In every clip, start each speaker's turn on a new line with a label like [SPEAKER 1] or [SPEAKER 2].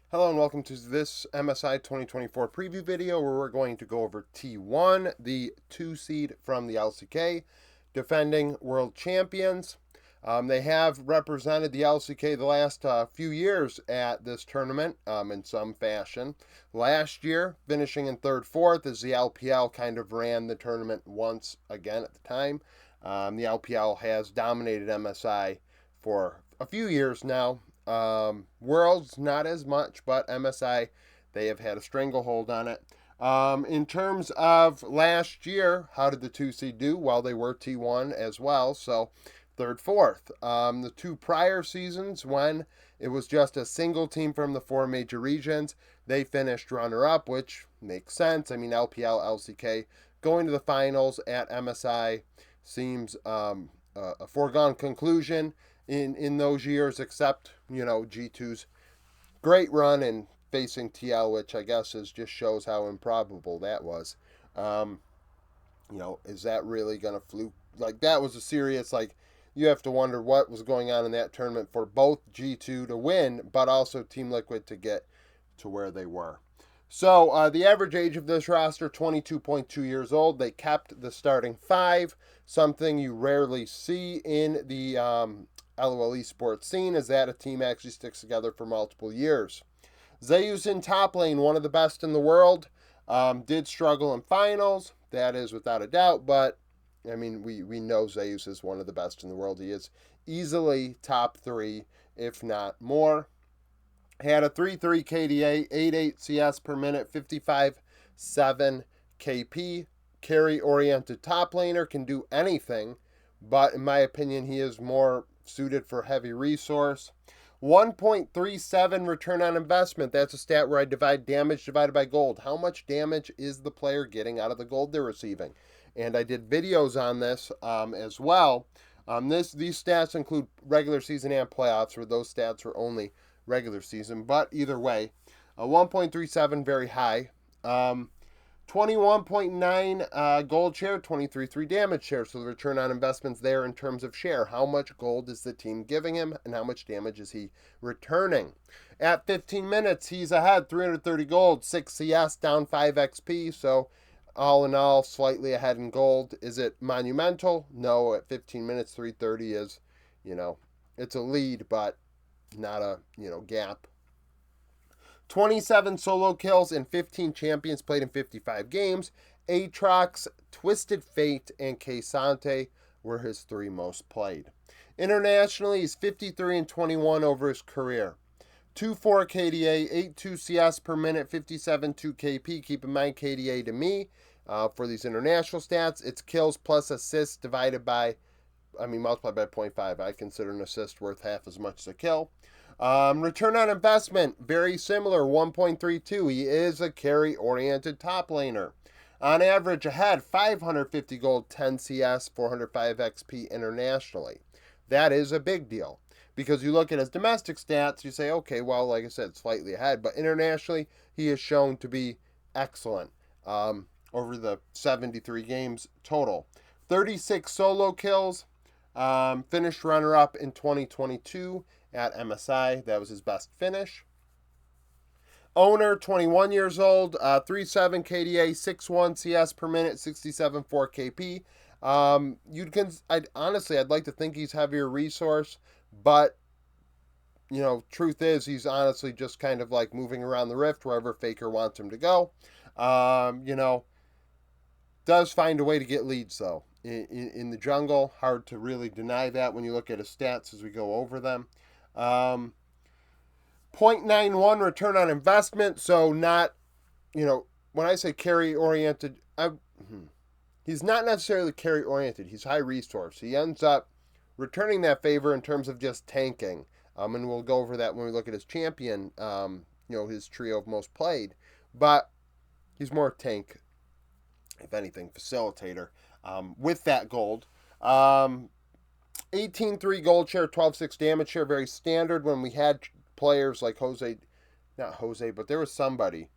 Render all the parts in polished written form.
[SPEAKER 1] Hello and welcome to this MSI 2024 preview video where we're going to go over T1, the 2 seed from the LCK, defending world champions. They have represented the LCK the last few years at this tournament in some fashion. Last year, finishing in third, fourth, as the LPL kind of ran the tournament once again at the time. The LPL has dominated MSI for a few years now. Worlds, not as much, but MSI, they have had a stranglehold on it. In terms of last year, how did the 2 seed do? Well, they were T1 as well, so third, fourth. The two prior seasons, when it was just a single team from the four major regions, they finished runner up, which makes sense. I mean, LPL, LCK, going to the finals at MSI seems a foregone conclusion in those years, except, G2's great run in facing TL, which I guess just shows how improbable that was. Um, is that really going to fluke? Like, that was a serious, you have to wonder what was going on in that tournament for both G2 to win, but also Team Liquid to get to where they were. So the average age of this roster, 22.2 years old. They kept the starting five, something you rarely see in the LOL esports scene, is that a team actually sticks together for multiple years. Zeus in top lane, one of the best in the world. Did struggle in finals, that is without a doubt, but I mean, we know Zeus is one of the best in the world. He is easily top three, if not more. Had a 3-3 KDA, 8-8 CS per minute, 55-7 KP. Carry-oriented top laner, can do anything, but in my opinion, he is more suited for heavy resource. 1.37 return on investment. That's a stat where I divide damage divided by gold. How much damage is the player getting out of the gold they're receiving? And I did videos on this as well. These stats include regular season and playoffs, where those stats were only regular season. But either way, 1.37, very high. 21.9 gold share, 23.3 damage share. So the return on investments there in terms of share. How much gold is the team giving him and how much damage is he returning? At 15 minutes, he's ahead, 330 gold, 6 CS, down 5 XP. So all in all, slightly ahead in gold. Is it monumental? No, at 15 minutes, 330 is, it's a lead, but not a, gap. 27 solo kills and 15 champions played in 55 games. Aatrox, Twisted Fate, and K'Sante were his three most played. Internationally, he's 53-21 over his career. 2-4 KDA, 8-2 CS per minute, 57-2 KP. Keep in mind, KDA to me, for these international stats, it's kills plus assists divided by, multiplied by 0.5. I consider an assist worth half as much as a kill. Return on investment, very similar, 1.32. He is a carry-oriented top laner. On average, ahead, 550 gold, 10 CS, 405 XP internationally. That is a big deal, because you look at his domestic stats, you say, okay, well, like I said, slightly ahead, but internationally, he is shown to be excellent over the 73 games total. 36 solo kills, finished runner-up in 2022 at MSI. That was his best finish. Oner, 21 years old, 3.7 KDA, 6.1 CS per minute, 67.4 KP. I'd like to think he's heavier resource, but truth is, he's honestly just kind of like moving around the rift wherever Faker wants him to go. Does find a way to get leads though in the jungle. Hard to really deny that when you look at his stats as we go over them. 0.91 return on investment. So not, when I say carry oriented, he's not necessarily carry oriented. He's high resource. He ends up returning that favor in terms of just tanking. And we'll go over that when we look at his champion, his trio of most played. But he's more tank, if anything, facilitator with that gold. 18.3 gold share, 12.6 damage share, very standard when we had players like not Jose, but there was somebody.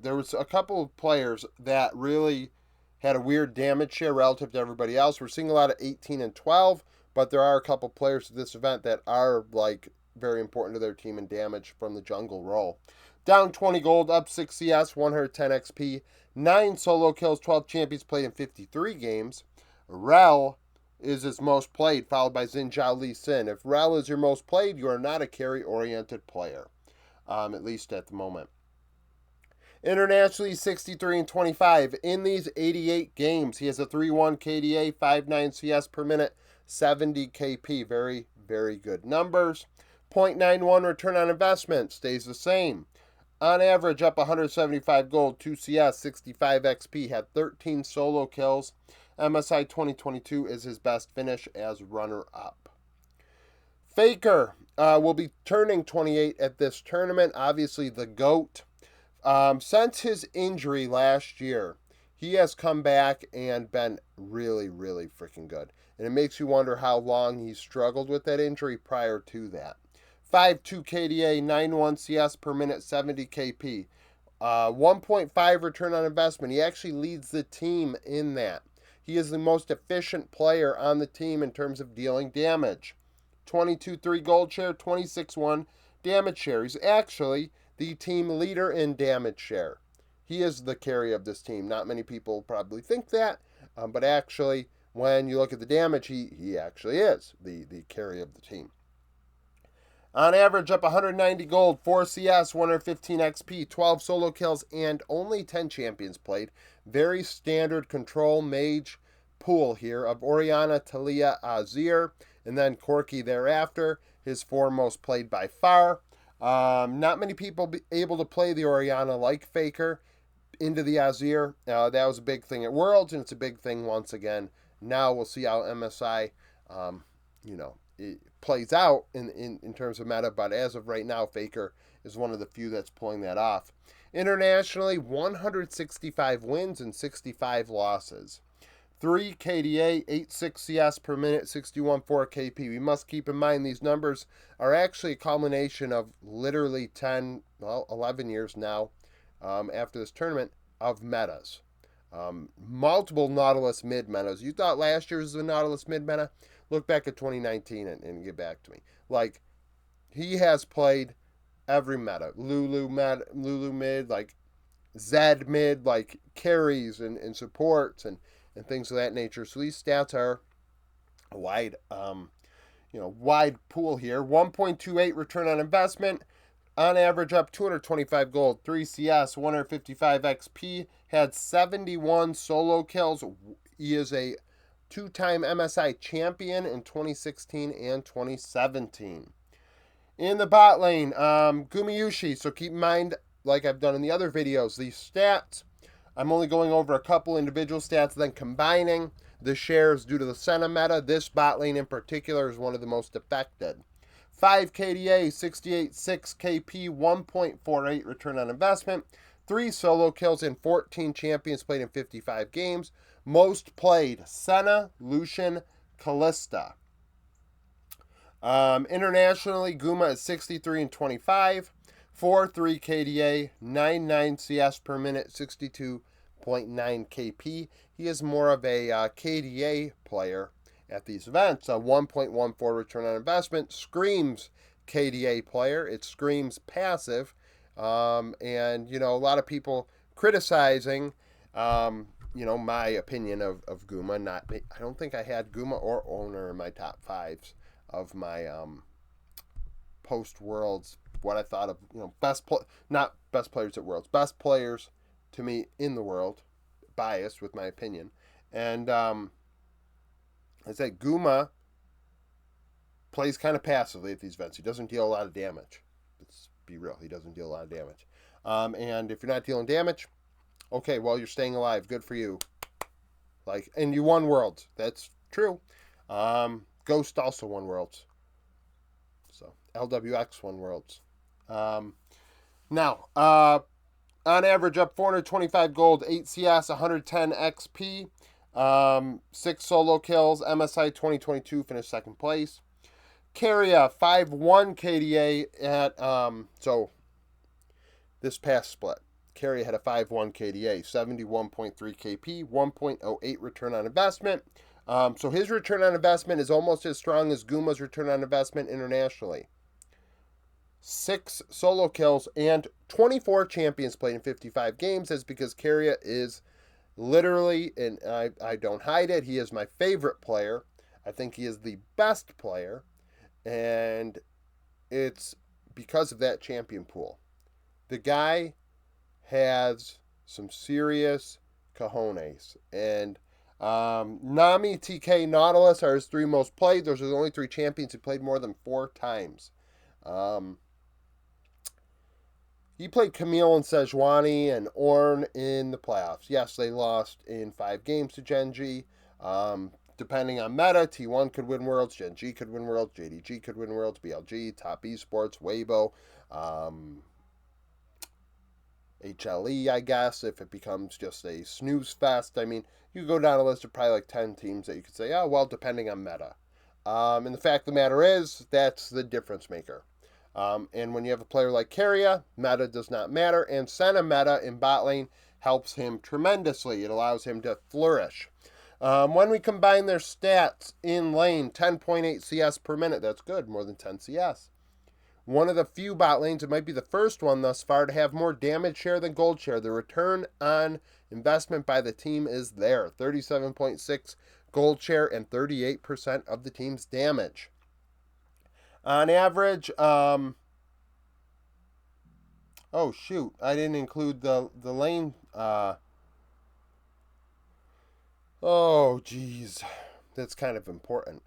[SPEAKER 1] There was a couple of players that really had a weird damage share relative to everybody else. We're seeing a lot of 18 and 12, but there are a couple players at this event that are like very important to their team in damage from the jungle role. Down 20 gold, up 6 CS, 110 XP, 9 solo kills, 12 champions played in 53 games. Rel is his most played, followed by Xin Zhao Li Sin. If Rel is your most played, you are not a carry-oriented player, at least at the moment. Internationally, 63 and 25. In these 88 games, he has a 3.1 KDA, 5.9 CS per minute, 70 KP. Very, very good numbers. 0.91 return on investment stays the same. On average, up 175 gold, 2 CS, 65 XP, had 13 solo kills. MSI 2022 is his best finish as runner-up. Faker will be turning 28 at this tournament. Obviously, the GOAT. Since his injury last year, he has come back and been really, really freaking good. And it makes you wonder how long he struggled with that injury prior to that. 5.2 KDA, 9.1 CS per minute, 70 KP. 1.5 return on investment. He actually leads the team in that. He is the most efficient player on the team in terms of dealing damage. 22.3 gold share, 26.1 damage share. He's actually the team leader in damage share. He is the carry of this team. Not many people probably think that, but actually, when you look at the damage, he actually is the carry of the team. On average, up 190 gold, 4 CS, 115 XP, 12 solo kills, and only 10 champions played. Very standard control mage pool here of Orianna, Talia, Azir, and then Corki thereafter. His 4 most played by far. Not many people able to play the Orianna like Faker into the Azir. That was a big thing at Worlds, and it's a big thing once again. Now we'll see how MSI, it plays out in terms of meta, but as of right now, Faker is one of the few that's pulling that off. Internationally, 165 wins and 65 losses. 3 KDA, 8.6 CS per minute, 61.4 KP. We must keep in mind these numbers are actually a culmination of literally 11 years now after this tournament of metas. Multiple Nautilus mid metas. You thought last year was the Nautilus mid meta? Look back at 2019 and get back to me. Like, he has played every meta. Lulu mid, like Zed mid, like carries and supports and things of that nature. So these stats are a wide pool here. 1.28 return on investment. On average, up 225 gold, 3 CS, 155 XP. Had 71 solo kills. He is a 2-time MSI champion in 2016 and 2017. In the bot lane, Gumayushi. So keep in mind, like I've done in the other videos, these stats, I'm only going over a couple individual stats, then combining the shares due to the Senna meta. This bot lane in particular is one of the most affected. 5 KDA, 68.6 KP, 1.48 return on investment, 3 solo kills, and 14 champions played in 55 games. Most played, Senna, Lucian, Kalista. Internationally, Guma is 63 and 25, 4.3 KDA, 9.9 CS per minute, 62.9 KP. He is more of a KDA player at these events. A 1.14 return on investment screams KDA player. It screams passive. And, a lot of people criticizing, my opinion of Guma. I don't think I had Guma or Oner in my top 5s of my post Worlds. What I thought of, not best players at Worlds, best players to me in the world, biased with my opinion. And I said Guma plays kind of passively at these events. He doesn't deal a lot of damage. Let's be real. He doesn't deal a lot of damage. And if you're not dealing damage, okay, well, you're staying alive. Good for you. And you won Worlds. That's true. Ghost also won Worlds. So, LWX won Worlds. Now, on average, up 425 gold, 8 CS, 110 XP, 6 solo kills. MSI 2022 finished second place. Carrier, 5.1 KDA at, this past split. Carrier had a 5.1 KDA, 71.3 KP, 1.08 return on investment. So his return on investment is almost as strong as Guma's return on investment internationally. 6 solo kills, and 24 champions played in 55 games. That's because Carrier is literally, and I don't hide it, he is my favorite player. I think he is the best player, and it's because of that champion pool. The guy has some serious cojones, and Nami, TK, Nautilus are his 3 most played. Those are the only 3 champions who played more than 4 times. He played Camille and Sejuani and Orn in the playoffs. Yes, they lost in 5 games to Gen G. Depending on meta, T1 could win Worlds, Gen G could win Worlds, JDG could win Worlds, BLG, Top Esports, Weibo, HLE, I guess, if it becomes just a snooze fest. I mean, you could go down a list of probably like 10 teams that you could say, oh, well, depending on meta. And the fact of the matter is, that's the difference maker. And when you have a player like Carrier, meta does not matter, and Senna meta in bot lane helps him tremendously. It allows him to flourish. When we combine their stats in lane, 10.8 CS per minute, that's good, more than 10 CS. One of the few bot lanes, it might be the first one thus far, to have more damage share than gold share. The return on investment by the team is there. 37.6 gold share and 38% of the team's damage. On average, oh shoot, I didn't include the lane, oh geez, that's kind of important.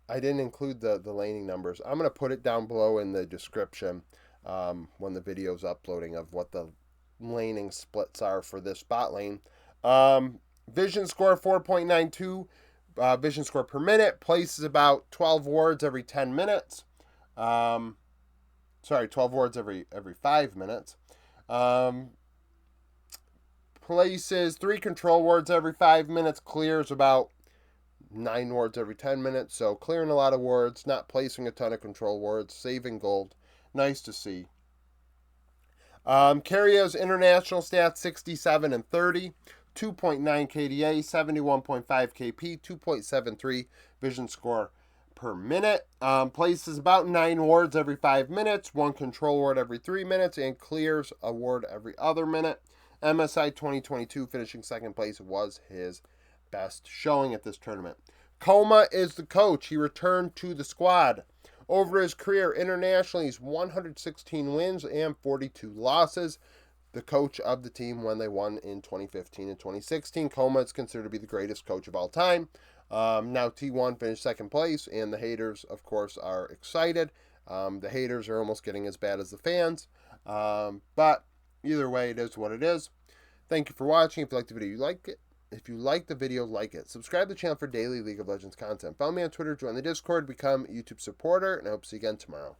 [SPEAKER 1] I didn't include the laning numbers. I'm going to put it down below in the description when the video's uploading of what the laning splits are for this bot lane. Vision score 4.92. Vision score per minute. Places about 12 wards every 10 minutes. 12 wards every 5 minutes. Places 3 control wards every 5 minutes. Clears about 9 wards every 10 minutes. So clearing a lot of wards, not placing a ton of control wards, saving gold. Nice to see. Carrier's international stats 67 and 30. 2.9 KDA, 71.5 KP, 2.73 vision score per minute. Places about 9 wards every 5 minutes, 1 control ward every 3 minutes, and clears a ward every other minute. MSI 2022 finishing second place was his best showing at this tournament. Coma is the coach. He returned to the squad. Over his career internationally, he's 116 wins and 42 losses. The coach of the team when they won in 2015 and 2016. Coma is considered to be the greatest coach of all time. Now T1 finished second place, and the haters, of course, are excited. The haters are almost getting as bad as the fans. But either way, it is what it is. Thank you for watching. If you liked the video, like it. If you like the video, like it. Subscribe to the channel for daily League of Legends content. Follow me on Twitter, join the Discord, become a YouTube supporter, and I hope to see you again tomorrow.